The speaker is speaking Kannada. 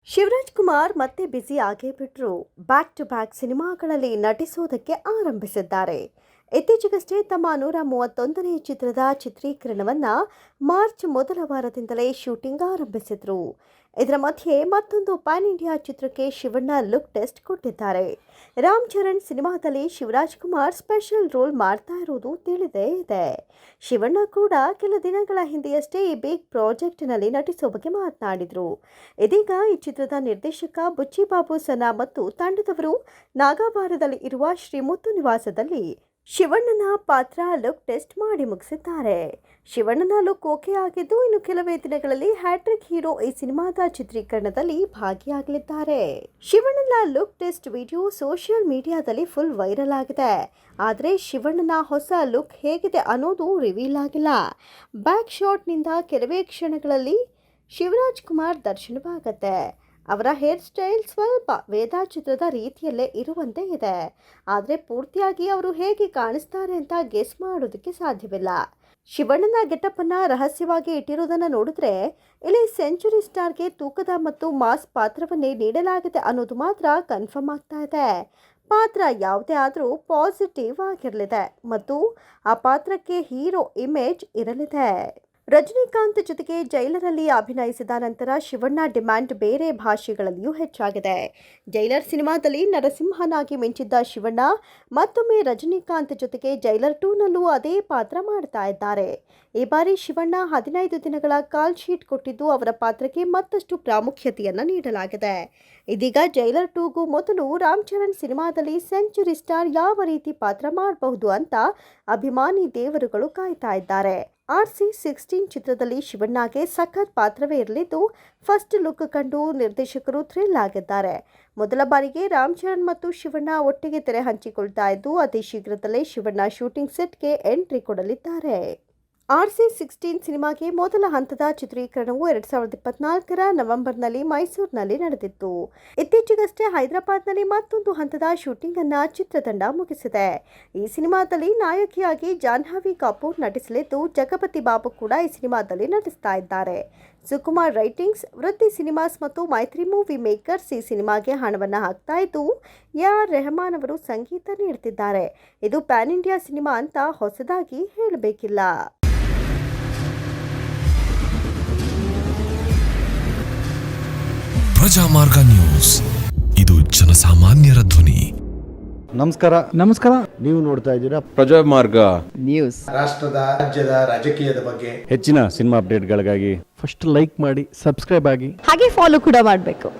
ಶಿವರಾಜ್ ಕುಮಾರ್ ಮತ್ತೆ ಬ್ಯುಸಿ ಆಗೇ ಬಿಟ್ರು. ಬ್ಯಾಕ್ ಟು ಬ್ಯಾಕ್ ಸಿನಿಮಾಗಳಲ್ಲಿ ನಟಿಸೋದಕ್ಕೆ ಆರಂಭಿಸಿದ್ದಾರೆ. ಇತ್ತೀಚೆಗಷ್ಟೇ ತಮ್ಮ 131ನೇ ಚಿತ್ರದ ಚಿತ್ರೀಕರಣವನ್ನ ಮಾರ್ಚ್ ಮೊದಲ ವಾರದಿಂದಲೇ ಶೂಟಿಂಗ್ ಆರಂಭಿಸಿದ್ರು. ಇದರ ಮಧ್ಯೆ ಮತ್ತೊಂದು ಪ್ಯಾನ್ ಇಂಡಿಯಾ ಚಿತ್ರಕ್ಕೆ ಶಿವಣ್ಣ ಲುಕ್ ಟೆಸ್ಟ್ ಕೊಟ್ಟಿದ್ದಾರೆ. ರಾಮ್ ಚರಣ್ ಸಿನಿಮಾದಲ್ಲಿ ಶಿವರಾಜ್ ಕುಮಾರ್ ಸ್ಪೆಷಲ್ ರೋಲ್ ಮಾಡ್ತಾ ಇರೋದು ತಿಳಿದೇ ಇದೆ. ಶಿವಣ್ಣ ಕೂಡ ಕೆಲ ದಿನಗಳ ಹಿಂದೆಯಷ್ಟೇ ಈ ಬಿಗ್ ಪ್ರಾಜೆಕ್ಟ್ನಲ್ಲಿ ನಟಿಸೋ ಬಗ್ಗೆ ಮಾತನಾಡಿದ್ರು. ಇದೀಗ ಈ ಚಿತ್ರದ ನಿರ್ದೇಶಕ ಬುಚ್ಚಿಬಾಬು ಸನಾ ಮತ್ತು ತಂಡದವರು ನಾಗವಾರದಲ್ಲಿ ಇರುವ ಶ್ರೀ ಮುತ್ತು ನಿವಾಸದಲ್ಲಿ ಶಿವಣ್ಣನ ಪಾತ್ರ ಲುಕ್ ಟೆಸ್ಟ್ ಮಾಡಿ ಮುಗಿಸಿದ್ದಾರೆ. ಶಿವಣ್ಣನ ಲುಕ್ ಓಕೆ ಆಗಿದ್ದು, ಇನ್ನು ಕೆಲವೇ ದಿನಗಳಲ್ಲಿ ಹ್ಯಾಟ್ರಿಕ್ ಹೀರೋ ಈ ಸಿನಿಮಾದ ಚಿತ್ರೀಕರಣದಲ್ಲಿ ಭಾಗಿಯಾಗಲಿದ್ದಾರೆ. ಶಿವಣ್ಣನ ಲುಕ್ ಟೆಸ್ಟ್ ವಿಡಿಯೋ ಸೋಷಿಯಲ್ ಮೀಡಿಯಾದಲ್ಲಿ ಫುಲ್ ವೈರಲ್ ಆಗಿದೆ. ಆದರೆ ಶಿವಣ್ಣನ ಹೊಸ ಲುಕ್ ಹೇಗಿದೆ ಅನ್ನೋದು ರಿವೀಲ್ ಆಗಿಲ್ಲ. ಬ್ಯಾಕ್ ಶಾಟ್ನಿಂದ ಕೆಲವೇ ಕ್ಷಣಗಳಲ್ಲಿ ಶಿವರಾಜ್ ಕುಮಾರ್ ದರ್ಶನವಾಗುತ್ತೆ. ಅವರ ಹೇರ್ ಸ್ಟೈಲ್ ಸ್ವಲ್ಪ ವೇದ ಚಿತ್ರದ ರೀತಿಯಲ್ಲೇ ಇರುವಂತೆ ಇದೆ. ಆದರೆ ಪೂರ್ತಿಯಾಗಿ ಅವರು ಹೇಗೆ ಕಾಣಿಸ್ತಾರೆ ಅಂತ ಗೆಸ್ ಮಾಡೋದಕ್ಕೆ ಸಾಧ್ಯವಿಲ್ಲ. ಶಿವಣ್ಣನ ಗೆಟಪ್ ಅನ್ನ ರಹಸ್ಯವಾಗಿ ಇಟ್ಟಿರೋದನ್ನ ನೋಡಿದ್ರೆ ಇಲ್ಲಿ ಸೆಂಚುರಿ ಸ್ಟಾರ್ಗೆ ತೂಕದ ಮತ್ತು ಮಾಸ್ ಪಾತ್ರವನ್ನೇ ನೀಡಲಾಗಿದೆ ಅನ್ನೋದು ಮಾತ್ರ ಕನ್ಫರ್ಮ್ ಆಗ್ತಾ ಇದೆ. ಪಾತ್ರ ಯಾವುದೇ ಆದರೂ ಪಾಸಿಟಿವ್ ಆಗಿರಲಿದೆ ಮತ್ತು ಆ ಪಾತ್ರಕ್ಕೆ ಹೀರೋ ಇಮೇಜ್ ಇರಲಿದೆ. ರಜನಿಕಾಂತ್ ಜೊತೆಗೆ ಜೈಲರಲ್ಲಿ ಅಭಿನಯಿಸಿದ ನಂತರ ಶಿವಣ್ಣ ಡಿಮ್ಯಾಂಡ್ ಬೇರೆ ಭಾಷೆಗಳಲ್ಲಿಯೂ ಹೆಚ್ಚಾಗಿದೆ. ಜೈಲರ್ ಸಿನಿಮಾದಲ್ಲಿ ನರಸಿಂಹನಾಗಿ ಮಿಂಚಿದ್ದ ಶಿವಣ್ಣ ಮತ್ತೊಮ್ಮೆ ರಜನಿಕಾಂತ್ ಜೊತೆಗೆ ಜೈಲರ್ 2ನಲ್ಲೂ ಅದೇ ಪಾತ್ರ ಮಾಡ್ತಾ ಇದ್ದಾರೆ. ಈ ಬಾರಿ ಶಿವಣ್ಣ 15 ದಿನಗಳ ಕಾಲ್ ಶೀಟ್ ಕೊಟ್ಟಿದ್ದು ಅವರ ಪಾತ್ರಕ್ಕೆ ಮತ್ತಷ್ಟು ಪ್ರಾಮುಖ್ಯತೆಯನ್ನು ನೀಡಲಾಗಿದೆ. ಇದೀಗ ಜೈಲರ್ 2ಗೂ ಮೊದಲು ರಾಮ್ ಚರಣ್ ಸಿನಿಮಾದಲ್ಲಿ ಸೆಂಚುರಿ ಸ್ಟಾರ್ ಯಾವ ರೀತಿ ಪಾತ್ರ ಮಾಡಬಹುದು ಅಂತ ಅಭಿಮಾನಿ ದೇವರುಗಳು ಕಾಯ್ತಾ ಇದ್ದಾರೆ. RC16 ಚಿತ್ರದಲ್ಲಿ ಶಿವಣ್ಣಗೆ ಸಖತ್ ಪಾತ್ರವೇ ಇರಲಿದ್ದು, ಫಸ್ಟ್ ಲುಕ್ ಕಂಡು ನಿರ್ದೇಶಕರು ಥ್ರಿಲ್ ಆಗಿದ್ದಾರೆ. ಮೊದಲ ಬಾರಿಗೆ ರಾಮ್ ಚರಣ್ ಮತ್ತು ಶಿವಣ್ಣ ಒಟ್ಟಿಗೆ ತೆರೆ ಹಂಚಿಕೊಳ್ತಾ ಇದ್ದು, ಅತಿ ಶೀಘ್ರದಲ್ಲೇ ಶಿವಣ್ಣ ಶೂಟಿಂಗ್ ಸೆಟ್ಗೆ ಎಂಟ್ರಿ ಕೊಡಲಿದ್ದಾರೆ. RC16 ಸಿನಿಮಾಗೆ ಮೊದಲ ಹಂತದ ಚಿತ್ರೀಕರಣವು 2024ರ ನವೆಂಬರ್ನಲ್ಲಿ ಮೈಸೂರಿನಲ್ಲಿ ನಡೆದಿತ್ತು. ಇತ್ತೀಚೆಗಷ್ಟೇ ಹೈದರಾಬಾದ್ನಲ್ಲಿ ಮತ್ತೊಂದು ಹಂತದ ಶೂಟಿಂಗ್ ಅನ್ನ ಚಿತ್ರತಂಡ ಮುಗಿಸಿದೆ. ಈ ಸಿನಿಮಾದಲ್ಲಿ ನಾಯಕಿಯಾಗಿ ಜಾಹ್ನವಿ ಕಪೂರ್ ನಟಿಸಲಿದ್ದು, ಜಗಪತಿ ಬಾಬು ಕೂಡ ಈ ಸಿನಿಮಾದಲ್ಲಿ ನಟಿಸ್ತಾ ಇದ್ದಾರೆ. ಸುಕುಮಾರ್ ರೈಟಿಂಗ್ಸ್, ವೃತ್ತಿ ಸಿನಿಮಾಸ್ ಮತ್ತು ಮೈತ್ರಿ ಮೂವಿ ಮೇಕರ್ಸ್ ಈ ಸಿನಿಮಾಗೆ ಹಣವನ್ನು ಹಾಕ್ತಾ ಇದ್ದು, AR ರೆಹಮಾನ್ ಅವರು ಸಂಗೀತ ನೀಡುತ್ತಿದ್ದಾರೆ. ಇದು ಪ್ಯಾನ್ ಇಂಡಿಯಾ ಸಿನಿಮಾ ಅಂತ ಹೊಸದಾಗಿ ಹೇಳಬೇಕಿಲ್ಲ. ಪ್ರಜಾಮಾರ್ಗ ನ್ಯೂಸ್, ಇದು ಜನಸಾಮಾನ್ಯರ ಧ್ವನಿ. ನಮಸ್ಕಾರ. ನೀವು ನೋಡ್ತಾ ಇದ್ದೀರಾ ಪ್ರಜಾಮಾರ್ಗ ನ್ಯೂಸ್. ರಾಷ್ಟ್ರದ ರಾಜ್ಯದ ರಾಜಕೀಯದ ಬಗ್ಗೆ ಹೆಚ್ಚಿನ ಸಿನಿಮಾ ಅಪ್ಡೇಟ್ಗಳಿಗಾಗಿ ಫಸ್ಟ್ ಲೈಕ್ ಮಾಡಿ, ಸಬ್ಸ್ಕ್ರೈಬ್ ಆಗಿ, ಹಾಗೆ ಫಾಲೋ ಕೂಡ ಮಾಡಬೇಕು.